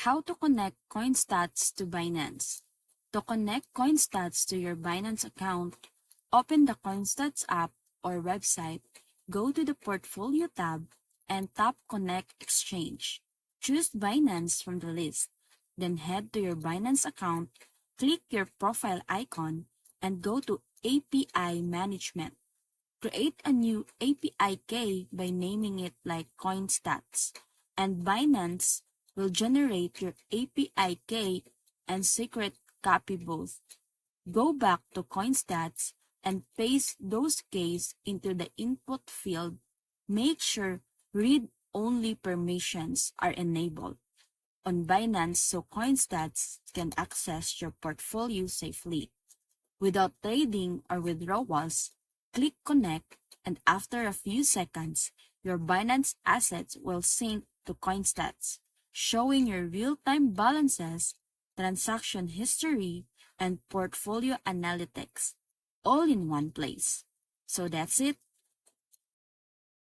How to connect CoinStats to Binance. To connect CoinStats to your Binance account, open the CoinStats app or website, go to the Portfolio tab, and tap Connect Exchange. Choose Binance from the list. Then head to your Binance account, click your profile icon, and go to API Management. Create a new API key by naming it like CoinStats, and Binance will generate your API key and secret copy both. Go back to CoinStats and paste those keys into the input field. Make sure read-only permissions are enabled on Binance so CoinStats can access your portfolio safely. Without trading or withdrawals, click Connect, and after a few seconds, your Binance assets will sync to CoinStats, showing your real-time balances, transaction history, and portfolio analytics, all in one place. So that's it.